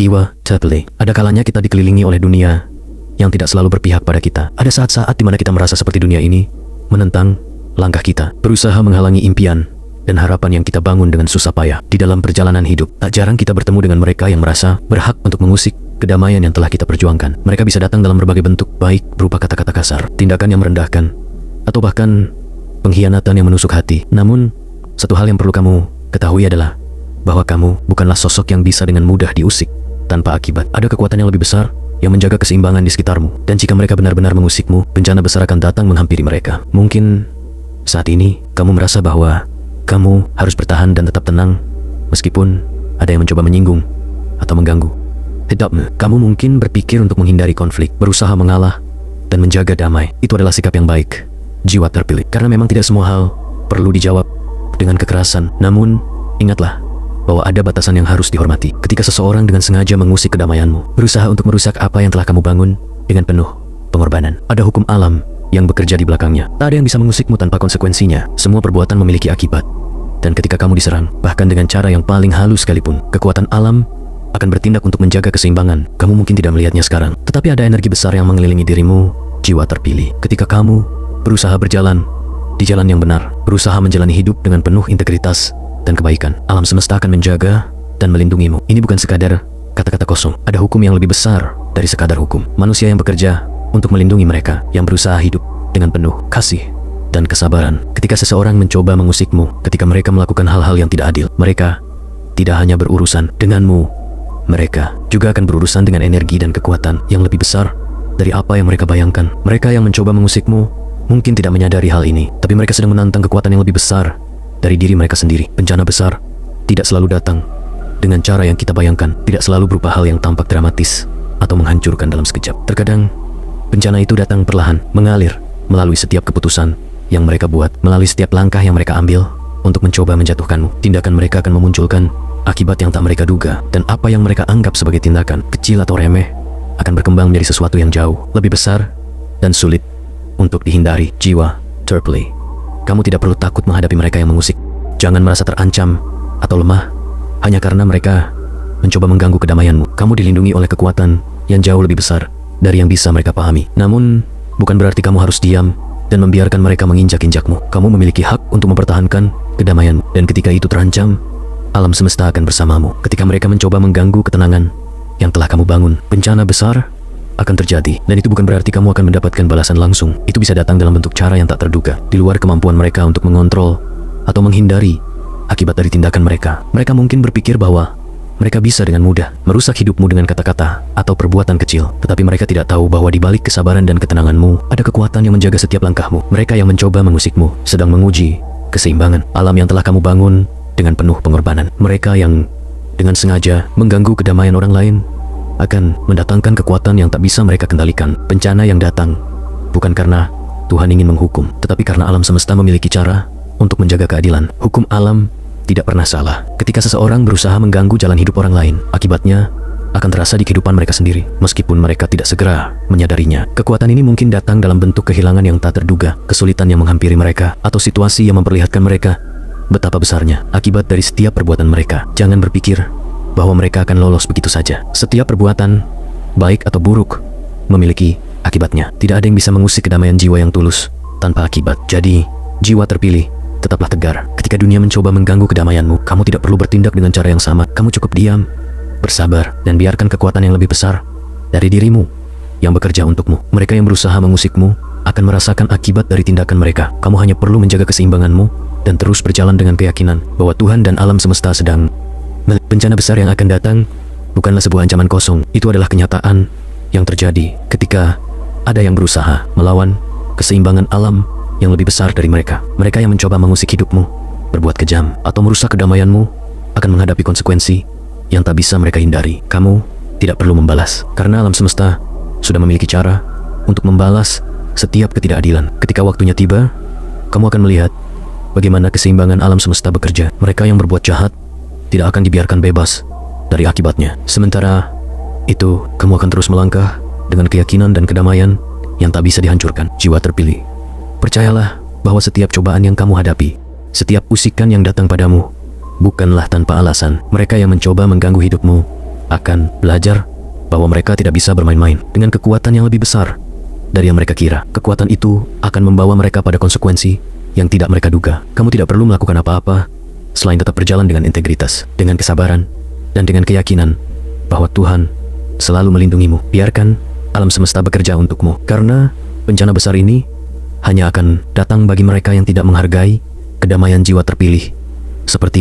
Jiwa terpilih. Ada kalanya kita dikelilingi oleh dunia yang tidak selalu berpihak pada kita. Ada saat-saat di mana kita merasa seperti dunia ini menentang langkah kita, berusaha menghalangi impian dan harapan yang kita bangun dengan susah payah. Di dalam perjalanan hidup, tak jarang kita bertemu dengan mereka yang merasa berhak untuk mengusik kedamaian yang telah kita perjuangkan. Mereka bisa datang dalam berbagai bentuk, baik berupa kata-kata kasar, tindakan yang merendahkan, atau bahkan pengkhianatan yang menusuk hati. Namun, satu hal yang perlu kamu ketahui adalah bahwa kamu bukanlah sosok yang bisa dengan mudah diusik tanpa akibat. Ada kekuatan yang lebih besar yang menjaga keseimbangan di sekitarmu. Dan jika mereka benar-benar mengusikmu, bencana besar akan datang menghampiri mereka. Mungkin saat ini kamu merasa bahwa kamu harus bertahan dan tetap tenang meskipun ada yang mencoba menyinggung atau mengganggu hidupmu. Kamu mungkin berpikir untuk menghindari konflik, berusaha mengalah dan menjaga damai. Itu adalah sikap yang baik, jiwa terpilih. Karena memang tidak semua hal perlu dijawab dengan kekerasan. Namun, ingatlah bahwa ada batasan yang harus dihormati. Ketika seseorang dengan sengaja mengusik kedamaianmu, berusaha untuk merusak apa yang telah kamu bangun dengan penuh pengorbanan, ada hukum alam yang bekerja di belakangnya. Tak ada yang bisa mengusikmu tanpa konsekuensinya. Semua perbuatan memiliki akibat. Dan ketika kamu diserang, bahkan dengan cara yang paling halus sekalipun, kekuatan alam akan bertindak untuk menjaga keseimbangan. Kamu mungkin tidak melihatnya sekarang, tetapi ada energi besar yang mengelilingi dirimu, jiwa terpilih. Ketika kamu berusaha berjalan di jalan yang benar, berusaha menjalani hidup dengan penuh integritas dan kebaikan, alam semesta akan menjaga dan melindungimu. Ini bukan sekadar kata-kata kosong. Ada hukum yang lebih besar dari sekadar hukum. Manusia yang bekerja untuk melindungi mereka yang berusaha hidup dengan penuh kasih dan kesabaran. Ketika seseorang mencoba mengusikmu, ketika mereka melakukan hal-hal yang tidak adil, mereka tidak hanya berurusan denganmu, mereka juga akan berurusan dengan energi dan kekuatan yang lebih besar dari apa yang mereka bayangkan. Mereka yang mencoba mengusikmu mungkin tidak menyadari hal ini, tapi mereka sedang menantang kekuatan yang lebih besar dari diri mereka sendiri. Bencana besar tidak selalu datang dengan cara yang kita bayangkan, tidak selalu berupa hal yang tampak dramatis atau menghancurkan dalam sekejap. Terkadang bencana itu datang perlahan, mengalir melalui setiap keputusan yang mereka buat, melalui setiap langkah yang mereka ambil untuk mencoba menjatuhkanmu. Tindakan mereka akan memunculkan akibat yang tak mereka duga, dan apa yang mereka anggap sebagai tindakan kecil atau remeh akan berkembang menjadi sesuatu yang jauh lebih besar dan sulit untuk dihindari. Jiwa terpilih. Kamu tidak perlu takut menghadapi mereka yang mengusik. Jangan merasa terancam atau lemah hanya karena mereka mencoba mengganggu kedamaianmu. Kamu dilindungi oleh kekuatan yang jauh lebih besar dari yang bisa mereka pahami. Namun, bukan berarti kamu harus diam dan membiarkan mereka menginjak-injakmu. Kamu memiliki hak untuk mempertahankan kedamaianmu. Dan ketika itu terancam, alam semesta akan bersamamu. Ketika mereka mencoba mengganggu ketenangan yang telah kamu bangun, bencana besar akan terjadi. Dan itu bukan berarti kamu akan mendapatkan balasan langsung. Itu bisa datang dalam bentuk cara yang tak terduga, di luar kemampuan mereka untuk mengontrol atau menghindari akibat dari tindakan mereka. Mereka mungkin berpikir bahwa mereka bisa dengan mudah merusak hidupmu dengan kata-kata atau perbuatan kecil. Tetapi mereka tidak tahu bahwa di balik kesabaran dan ketenanganmu ada kekuatan yang menjaga setiap langkahmu. Mereka yang mencoba mengusikmu sedang menguji keseimbangan alam yang telah kamu bangun dengan penuh pengorbanan. Mereka yang dengan sengaja mengganggu kedamaian orang lain akan mendatangkan kekuatan yang tak bisa mereka kendalikan. Bencana yang datang bukan karena Tuhan ingin menghukum, tetapi karena alam semesta memiliki cara untuk menjaga keadilan. Hukum alam tidak pernah salah. Ketika seseorang berusaha mengganggu jalan hidup orang lain, akibatnya akan terasa di kehidupan mereka sendiri, meskipun mereka tidak segera menyadarinya. Kekuatan ini mungkin datang dalam bentuk kehilangan yang tak terduga, kesulitan yang menghampiri mereka, atau situasi yang memperlihatkan mereka betapa besarnya akibat dari setiap perbuatan mereka. Jangan berpikir bahwa mereka akan lolos begitu saja. Setiap perbuatan, baik atau buruk, memiliki akibatnya. Tidak ada yang bisa mengusik kedamaian jiwa yang tulus tanpa akibat. Jadi, jiwa terpilih, tetaplah tegar. Ketika dunia mencoba mengganggu kedamaianmu, kamu tidak perlu bertindak dengan cara yang sama. Kamu cukup diam, bersabar, dan biarkan kekuatan yang lebih besar dari dirimu yang bekerja untukmu. Mereka yang berusaha mengusikmu akan merasakan akibat dari tindakan mereka. Kamu hanya perlu menjaga keseimbanganmu dan terus berjalan dengan keyakinan bahwa Tuhan dan alam semesta sedang. Bencana besar yang akan datang bukanlah sebuah ancaman kosong. Itu adalah kenyataan yang terjadi ketika ada yang berusaha melawan keseimbangan alam yang lebih besar dari mereka. Mereka yang mencoba mengusik hidupmu, berbuat kejam, atau merusak kedamaianmu akan menghadapi konsekuensi yang tak bisa mereka hindari. Kamu tidak perlu membalas, karena alam semesta sudah memiliki cara untuk membalas setiap ketidakadilan. Ketika waktunya tiba, kamu akan melihat bagaimana keseimbangan alam semesta bekerja. Mereka yang berbuat jahat tidak akan dibiarkan bebas dari akibatnya. Sementara itu, kamu akan terus melangkah dengan keyakinan dan kedamaian yang tak bisa dihancurkan. Jiwa terpilih, percayalah bahwa setiap cobaan yang kamu hadapi, setiap usikan yang datang padamu, bukanlah tanpa alasan. Mereka yang mencoba mengganggu hidupmu akan belajar bahwa mereka tidak bisa bermain-main dengan kekuatan yang lebih besar dari yang mereka kira. Kekuatan itu akan membawa mereka pada konsekuensi yang tidak mereka duga. Kamu tidak perlu melakukan apa-apa selain tetap berjalan dengan integritas, dengan kesabaran, dan dengan keyakinan bahwa Tuhan selalu melindungimu. Biarkan alam semesta bekerja untukmu, karena bencana besar ini hanya akan datang bagi mereka yang tidak menghargai kedamaian jiwa terpilih sepertimu.